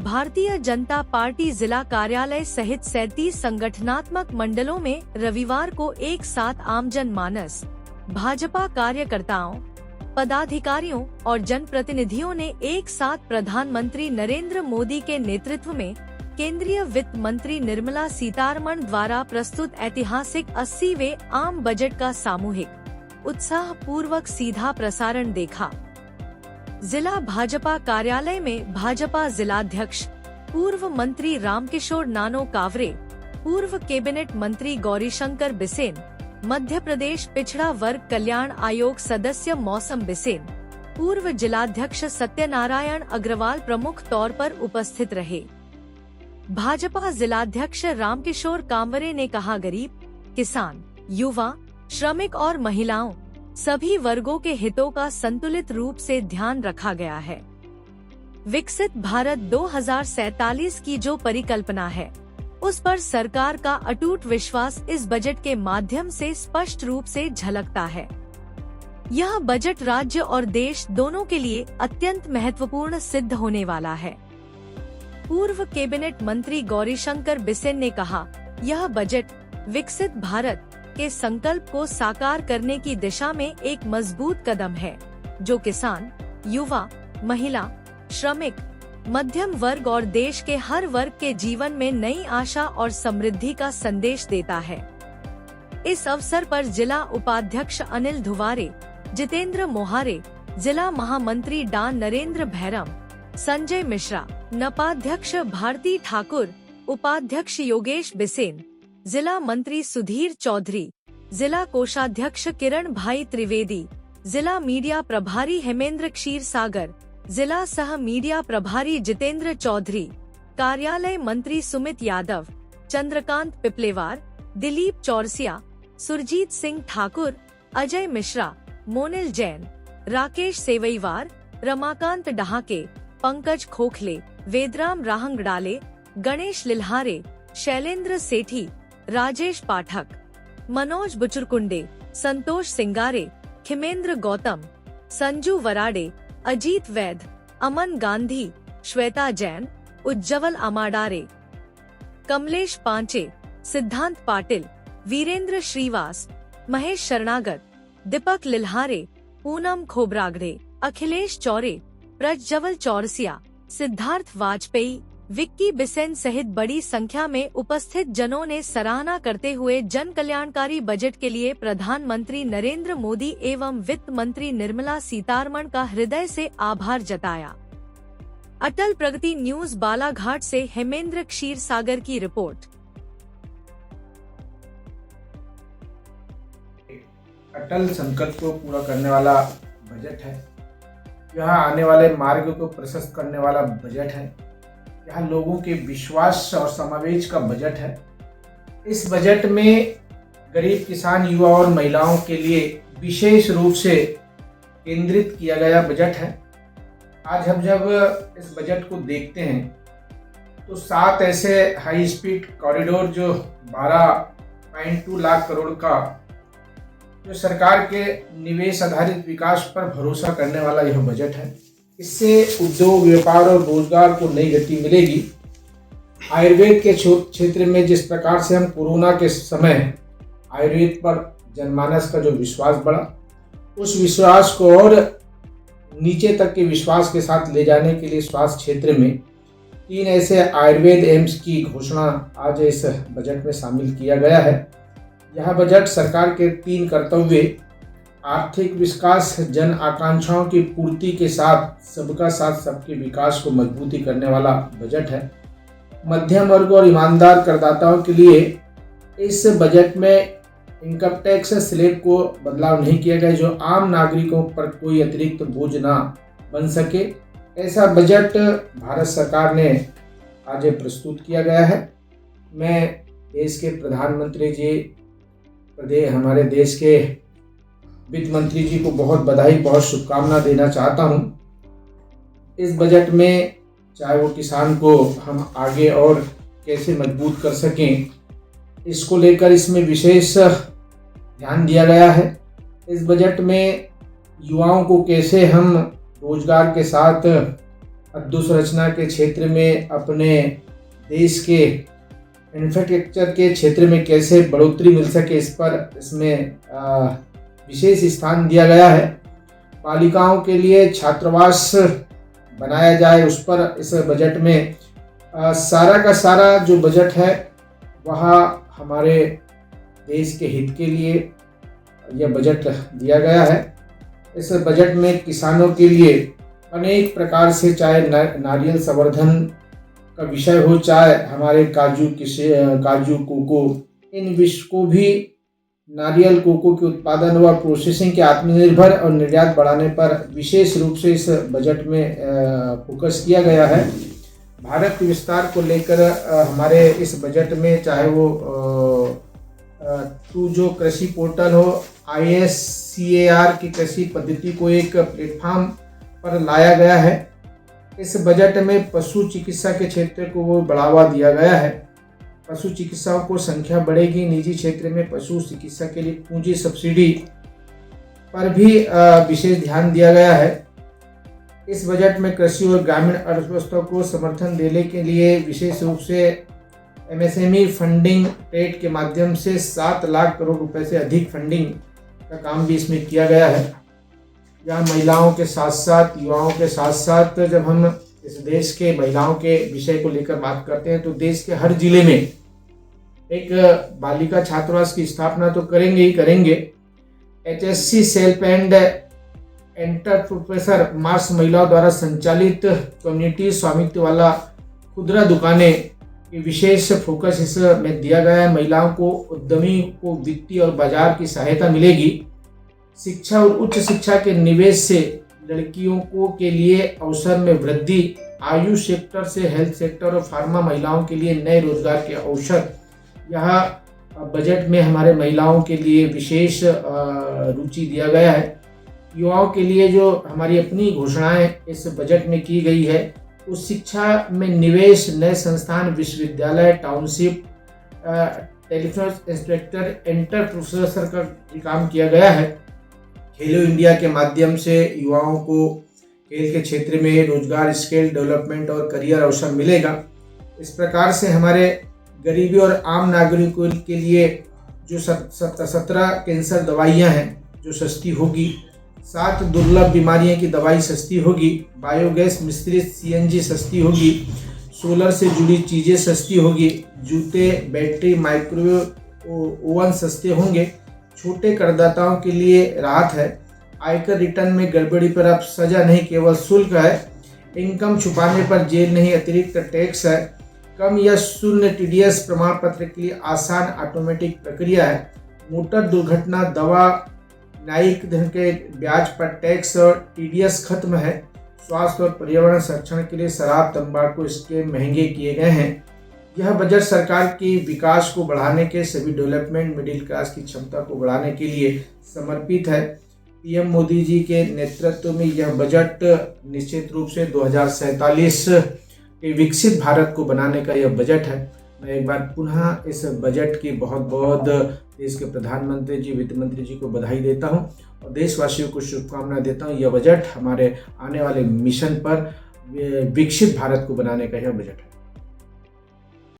Bharatiya Janata party जिला कार्यालय सहित 37 संगठनात्मक मंडलों में रविवार को एक साथ आमजन मानस, भाजपा कार्यकर्ताओं, पदाधिकारियों और जनप्रतिनिधियों ने एक साथ प्रधानमंत्री नरेंद्र मोदी के नेतृत्व में केंद्रीय वित्त मंत्री निर्मला सीतारमण द्वारा प्रस्तुत ऐतिहासिक 80वें आम बजट का सामूहिक उत्साह पूर्वक सीधा प्रसारण देखा। जिला भाजपा कार्यालय में भाजपा जिलाध्यक्ष पूर्व मंत्री रामकिशोर नानो कावरे, पूर्व कैबिनेट मंत्री गौरीशंकर बिसेन, मध्य प्रदेश पिछड़ा वर्ग कल्याण आयोग सदस्य मौसम बिसेन, पूर्व जिलाध्यक्ष सत्यनारायण अग्रवाल प्रमुख तौर पर उपस्थित रहे। भाजपा जिलाध्यक्ष रामकिशोर कांवरे ने कहा, गरीब, किसान, युवा, श्रमिक और महिलाओं सभी वर्गों के हितों का संतुलित रूप से ध्यान रखा गया है। विकसित भारत 2047 की जो परिकल्पना है, उस पर सरकार का अटूट विश्वास इस बजट के माध्यम से स्पष्ट रूप से झलकता है। यह बजट राज्य और देश दोनों के लिए अत्यंत महत्वपूर्ण सिद्ध होने वाला है। पूर्व कैबिनेट मंत्री गौरीशंकर बिसेन ने कहा, यह बजट विकसित भारत के संकल्प को साकार करने की दिशा में एक मजबूत कदम है, जो किसान, युवा, महिला, श्रमिक, मध्यम वर्ग और देश के हर वर्ग के जीवन में नई आशा और समृद्धि का संदेश देता है। इस अवसर पर जिला उपाध्यक्ष अनिल धुवारे, जितेंद्र मोहारे, जिला महामंत्री डॉ नरेंद्र भैरम, संजय मिश्रा, नपाध्यक्ष भारती ठाकुर, उपाध्यक्ष योगेश बिसेन, जिला मंत्री सुधीर चौधरी, जिला कोषाध्यक्ष किरण भाई त्रिवेदी, जिला मीडिया प्रभारी हेमेंद्र क्षीर सागर, जिला सह मीडिया प्रभारी जितेंद्र चौधरी, कार्यालय मंत्री सुमित यादव, चंद्रकांत पिपलेवार, दिलीप चौरसिया, सुरजीत सिंह ठाकुर, अजय मिश्रा, मोनिल जैन, राकेश सेवईवार, रमाकांत डहाके, पंकज खोखले, वेदराम राहंगडाले, गणेश लिल्हारे, शैलेंद्र सेठी, राजेश पाठक, मनोज बुचुरकुंडे, संतोष सिंगारे, खिमेंद्र गौतम, संजू वराडे, अजीत वैद, अमन गांधी, श्वेता जैन, उज्जवल अमाडारे, कमलेश पांचे, सिद्धांत पाटिल, वीरेंद्र श्रीवास, महेश शरणागत, दीपक लिल्हारे, पूनम खोबरागड़े, अखिलेश चौरे, प्रज्वल चौरसिया, सिद्धार्थ वाजपेयी, विक्की बिसेन सहित बड़ी संख्या में उपस्थित जनों ने सराहना करते हुए जन कल्याणकारी बजट के लिए प्रधानमंत्री नरेंद्र मोदी एवं वित्त मंत्री निर्मला सीतारमण का हृदय से आभार जताया। अटल प्रगति न्यूज बालाघाट से हेमेंद्र क्षीर सागर की रिपोर्ट। अटल संकल्प को पूरा करने वाला बजट है। यह आने वाले मार्ग को प्रशस्त करने वाला बजट है। यह लोगों के विश्वास और समावेश का बजट है। इस बजट में गरीब, किसान, युवा और महिलाओं के लिए विशेष रूप से केंद्रित किया गया बजट है। आज हम जब इस बजट को देखते हैं तो 7 ऐसे हाई स्पीड कॉरिडोर जो 12.2 लाख करोड़ का जो सरकार के निवेश आधारित विकास पर भरोसा करने वाला यह बजट है। इससे उद्योग, व्यापार और रोजगार को नई गति मिलेगी। आयुर्वेद के क्षेत्र में जिस प्रकार से हम कोरोना के समय आयुर्वेद पर जनमानस का जो विश्वास बढ़ा, उस विश्वास को और नीचे तक के विश्वास के साथ ले जाने के लिए स्वास्थ्य क्षेत्र में 3 ऐसे आयुर्वेद एम्स की घोषणा आज इस बजट में शामिल किया गया है। यह बजट सरकार के 3 कर्तव्य, आर्थिक विकास, जन आकांक्षाओं की पूर्ति के साथ सबका साथ सबके विकास को मजबूती करने वाला बजट है। मध्यम वर्ग और ईमानदार करदाताओं के लिए इस बजट में इनकम टैक्स स्लैब को बदलाव नहीं किया गया, जो आम नागरिकों पर कोई अतिरिक्त बोझ ना बन सके। ऐसा बजट भारत सरकार ने आज प्रस्तुत किया गया है। मैं देश के प्रधानमंत्री जी, हमारे देश के वित्त मंत्री जी को बहुत बधाई, बहुत शुभकामना देना चाहता हूं। इस बजट में चाहे वो किसान को हम आगे और कैसे मजबूत कर सकें, इसको लेकर इसमें विशेष ध्यान दिया गया है। इस बजट में युवाओं को कैसे हम रोजगार के साथ अधोसंरचना के क्षेत्र में, अपने देश के इंफ्रास्ट्रक्चर के क्षेत्र में कैसे बढ़ोतरी मिल सके, इस पर इसमें विशेष स्थान दिया गया है। बालिकाओं के लिए छात्रावास बनाया जाए, उस पर इस बजट में सारा का सारा जो बजट है वह हमारे देश के हित के लिए यह बजट दिया गया है। इस बजट में किसानों के लिए अनेक प्रकार से, चाहे नारियल संवर्धन का विषय हो, चाहे हमारे काजू कोको, इन विषय को भी नारियल कोको के उत्पादन व प्रोसेसिंग के आत्मनिर्भर और निर्यात बढ़ाने पर विशेष रूप से इस बजट में फोकस किया गया है। भारत के विस्तार को लेकर हमारे इस बजट में, चाहे वो जो कृषि पोर्टल हो, ISCAR की कृषि पद्धति को एक प्लेटफॉर्म पर लाया गया है। इस बजट में पशु चिकित्सा के क्षेत्र को वो बढ़ावा दिया गया है। पशु चिकित्साओं को संख्या बढ़ेगी। निजी क्षेत्र में पशु चिकित्सा के लिए पूंजी सब्सिडी पर भी विशेष ध्यान दिया गया है। इस बजट में कृषि और ग्रामीण अर्थव्यवस्था को समर्थन देने के लिए विशेष रूप से MSME फंडिंग पेड के माध्यम से 7 लाख करोड़ रुपए से अधिक फंडिंग का काम भी इसमें किया गया है। यहाँ महिलाओं के साथ साथ, युवाओं के साथ साथ, जब हम इस देश के महिलाओं के विषय को लेकर बात करते हैं तो देश के हर जिले में एक बालिका छात्रावास की स्थापना तो करेंगे ही करेंगे। HSC self and entrepreneur Mars महिलाओं द्वारा संचालित कम्युनिटी स्वामित्व वाला खुदरा दुकानें की विशेष फोकस इसमें दिया गया है। महिलाओं को, उद्यमी को वित्तीय और बाजार की सहायता मिलेगी। शिक्षा और उच्च शिक्षा के निवेश से लड़कियों को के लिए अवसर में वृद्धि, आयुष सेक्टर से हेल्थ सेक्टर और फार्मा महिलाओं के लिए नए रोजगार के अवसर, यह बजट में हमारे महिलाओं के लिए विशेष रुचि दिया गया है। युवाओं के लिए जो हमारी अपनी घोषणाएं इस बजट में की गई है, उस शिक्षा में निवेश, नए संस्थान, विश्वविद्यालय, township, telephone inspector, enter professor का काम किया गया है। खेलो इंडिया के माध्यम से युवाओं को खेल के क्षेत्र में रोजगार, स्किल डेवलपमेंट और करियर अवसर मिलेगा। इस प्रकार से हमारे गरीबी और आम नागरिकों के लिए जो 17 कैंसर दवाइयां हैं जो सस्ती होगी, 7 दुर्लभ बीमारियों की दवाई सस्ती होगी, बायोगैस मिश्रित CNG सस्ती होगी, सोलर से जुड़ी चीज़ें सस्ती होगी, जूते, बैटरी, माइक्रोवेव ओवन सस्ते होंगे। छोटे करदाताओं के लिए राहत है। आयकर रिटर्न में गड़बड़ी पर अब सजा नहीं, केवल शुल्क है। इनकम छुपाने पर जेल नहीं, अतिरिक्त टैक्स है। कम या शून्य TDS प्रमाण पत्र के लिए आसान ऑटोमेटिक प्रक्रिया है। मोटर दुर्घटना, दवा, न्यायिक धन के ब्याज पर टैक्स और TDS खत्म है। स्वास्थ्य और पर्यावरण संरक्षण के लिए शराब, तंबाकू इसके महंगे किए गए हैं। यह बजट सरकार की विकास को बढ़ाने के, सभी डेवलपमेंट, मिडिल क्लास की क्षमता को बढ़ाने के लिए समर्पित है। PM मोदी जी के नेतृत्व में यह बजट निश्चित रूप से 2047 के विकसित भारत को बनाने का यह बजट है। मैं एक बार पुनः इस बजट की बहुत बहुत देश के प्रधानमंत्री जी, वित्त मंत्री जी को बधाई देता हूं और देशवासियों को शुभकामनाएं देता हूं। यह बजट हमारे आने वाले मिशन पर विकसित भारत को बनाने का यह बजट है।